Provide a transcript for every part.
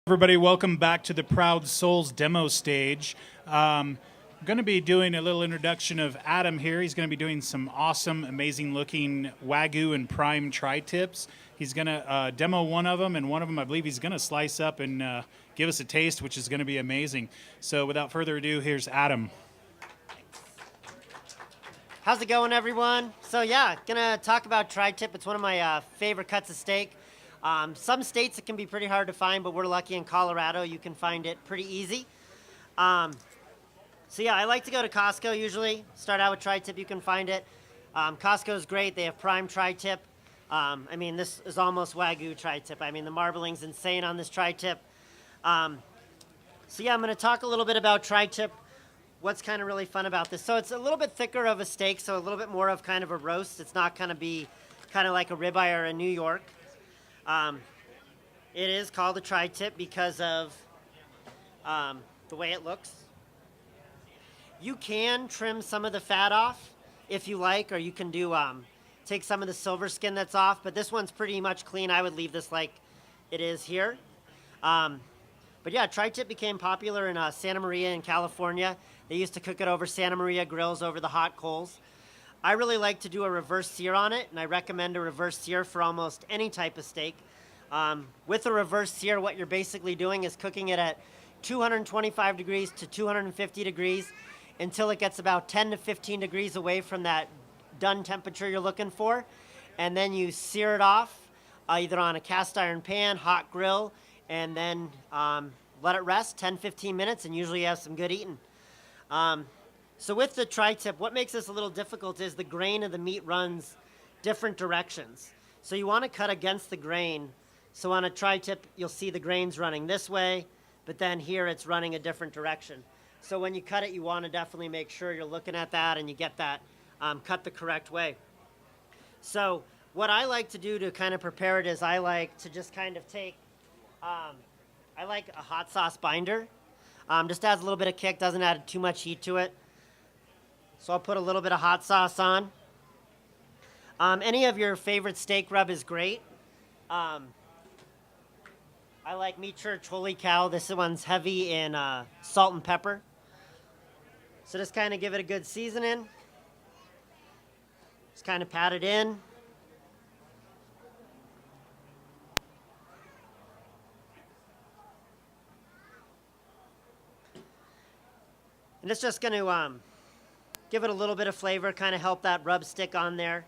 Everybody, welcome back to the Proud Souls demo stage. I'm going to be doing a little introduction of Adam here. He's going to be doing some awesome, amazing looking Wagu and Prime Tri-tips. He's going to demo one of them, and one of them I believe he's going to slice up and give us a taste, which is going to be amazing. So without further ado, here's Adam. How's it going, everyone? So yeah, gonna talk about tri-tip. It's one of my favorite cuts of steak. Some states it can be pretty hard to find, but we're lucky in Colorado you can find it pretty easy. So yeah, I like to go to Costco usually. Start out with tri-tip, you can find it. Costco's great, they have prime tri-tip. I mean, this is almost Wagyu tri-tip. I mean, the marbling's insane on this tri-tip. So yeah, I'm gonna talk a little bit about tri-tip. What's kind of really fun about this. So it's a little bit thicker of a steak, so a little bit more of kind of a roast. It's not going to be kind of like a ribeye or a New York. It is called a tri-tip because of the way it looks. You can trim some of the fat off if you like, or you can do take some of the silver skin that's off, but this one's pretty much clean. I would leave this like it is here. But yeah, tri-tip became popular in Santa Maria in California. They used to cook it over Santa Maria grills over the hot coals. I really like to do a reverse sear on it, and I recommend a reverse sear for almost any type of steak. With a reverse sear, what you're basically doing is cooking it at 225 degrees to 250 degrees until it gets about 10 to 15 degrees away from that done temperature you're looking for. And then you sear it off either on a cast iron pan, hot grill, and then let it rest 10-15 minutes, and usually you have some good eating. So with the tri-tip, what makes this a little difficult is the grain of the meat runs different directions. So you want to cut against the grain. So on a tri-tip, you'll see the grain's running this way, but then here it's running a different direction. So when you cut it, you want to definitely make sure you're looking at that and you get that cut the correct way. So what I like to do to kind of prepare it is I like to just kind of take, I like a hot sauce binder. Just adds a little bit of kick, doesn't add too much heat to it. So I'll put a little bit of hot sauce on. Any of your favorite steak rub is great. I like Meat Church Holy Cow. This one's heavy in salt and pepper. So just kind of give it a good seasoning. Just kind of pat it in. And it's just going to give it a little bit of flavor, kind of help that rub stick on there.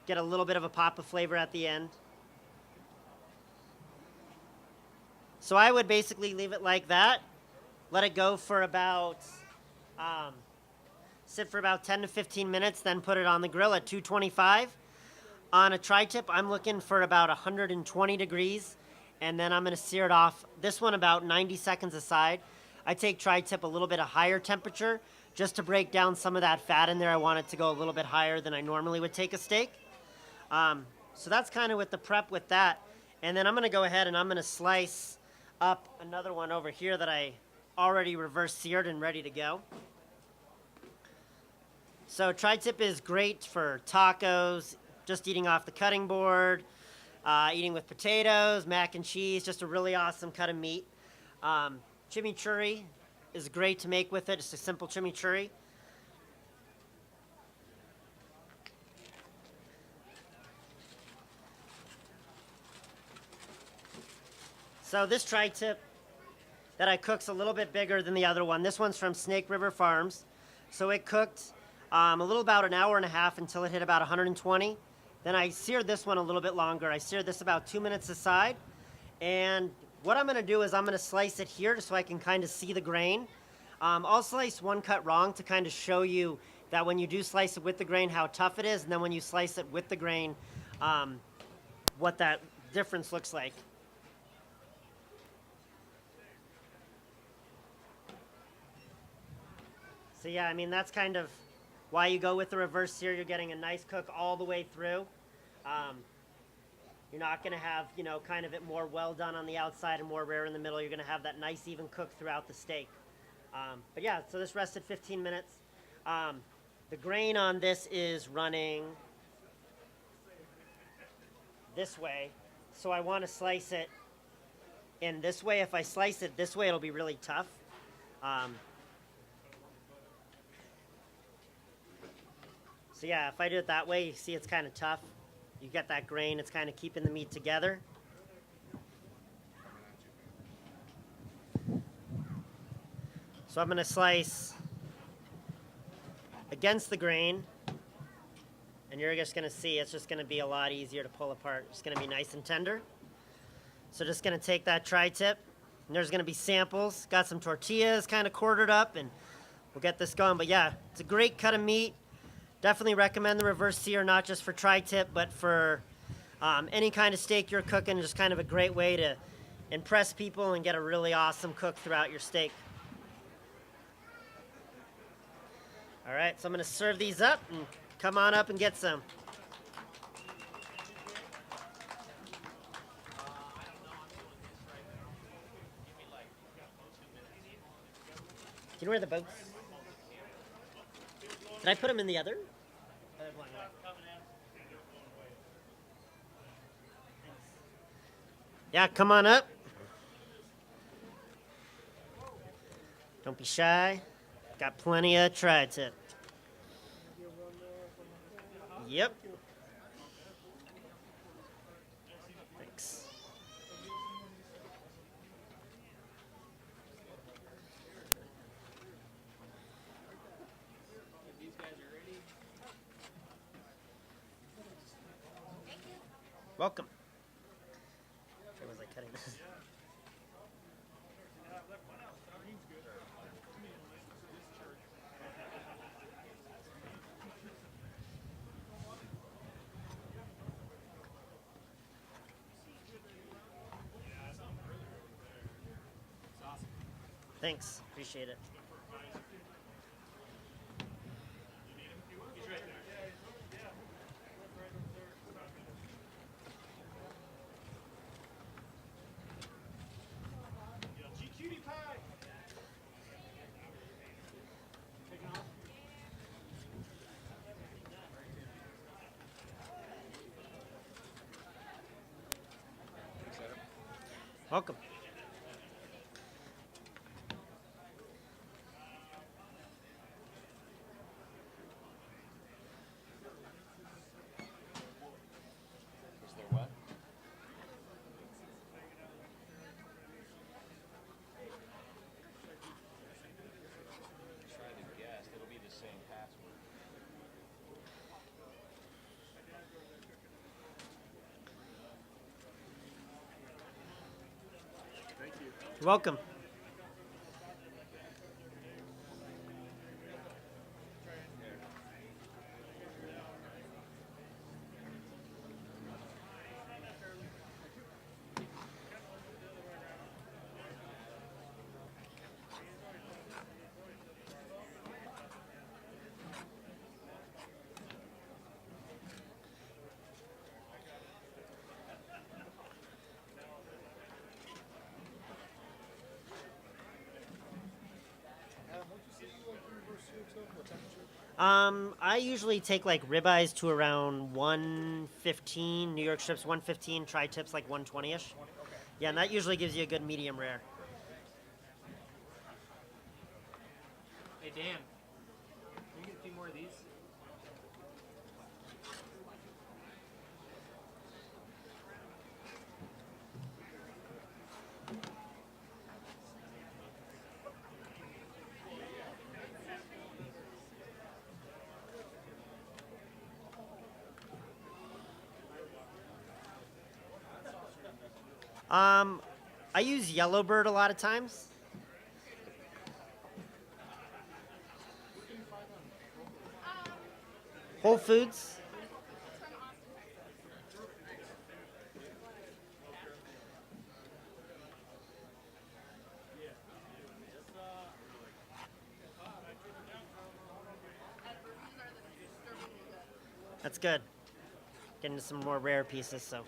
Get a little bit of a pop of flavor at the end. So I would basically leave it like that. Let it go for about, sit for about 10 to 15 minutes, then put it on the grill at 225. On a tri-tip, I'm looking for about 120 degrees, and then I'm going to sear it off. This one about 90 seconds aside. I take tri-tip a little bit of higher temperature just to break down some of that fat in there. I want it to go a little bit higher than I normally would take a steak. So that's kind of with the prep with that. And then I'm going to go ahead and I'm going to slice up another one over here that I already reverse seared and ready to go. So tri-tip is great for tacos, just eating off the cutting board, eating with potatoes, mac and cheese, just a really awesome cut of meat. Chimichurri is great to make with it. It's a simple chimichurri. So this tri-tip that I cook's a little bit bigger than the other one. This one's from Snake River Farms. So it cooked a little about an hour and a half until it hit about 120. Then I seared this one a little bit longer. I seared this about 2 minutes aside. And what I'm going to do is I'm going to slice it here so I can kind of see the grain. I'll slice one cut wrong to kind of show you that when you do slice it with the grain, how tough it is, and then when you slice it with the grain, what that difference looks like. So yeah, I mean, that's kind of why you go with the reverse sear. You're getting a nice cook all the way through. You're not going to have, you know, kind of it more well done on the outside and more rare in the middle. You're going to have that nice even cook throughout the steak. But yeah, so this rested 15 minutes. The grain on this is running this way. So I want to slice it in this way. If I slice it this way, it'll be really tough. So yeah, if I do it that way, you see it's kind of tough. You get that grain, it's kind of keeping the meat together. So I'm going to slice against the grain, and you're just going to see it's just going to be a lot easier to pull apart. It's going to be nice and tender. So just going to take that tri-tip, and there's going to be samples. Got some tortillas kind of quartered up, and we'll get this going. But yeah, it's a great cut of meat. Definitely recommend the reverse sear, not just for tri-tip, but for any kind of steak you're cooking. Just kind of a great way to impress people and get a really awesome cook throughout your steak. All right, so I'm going to serve these up and come on up and get some. Do you know where the boats? Did I put them in the other? Yeah, come on up. Don't be shy. Got plenty of tri-tip. Yep. Thanks. Welcome. Where was I cutting this? Thanks. Appreciate it. Welcome. Is there what? Try to guess. It'll be the same password. Thank you. You're welcome. I usually take like ribeyes to around 115, New York strips 115, tri-tips like 120-ish. Yeah, and that usually gives you a good medium rare. Hey Dan, can you get a few more of these? I use Yellowbird a lot of times. Whole Foods. That's good. Getting some more rare pieces, so.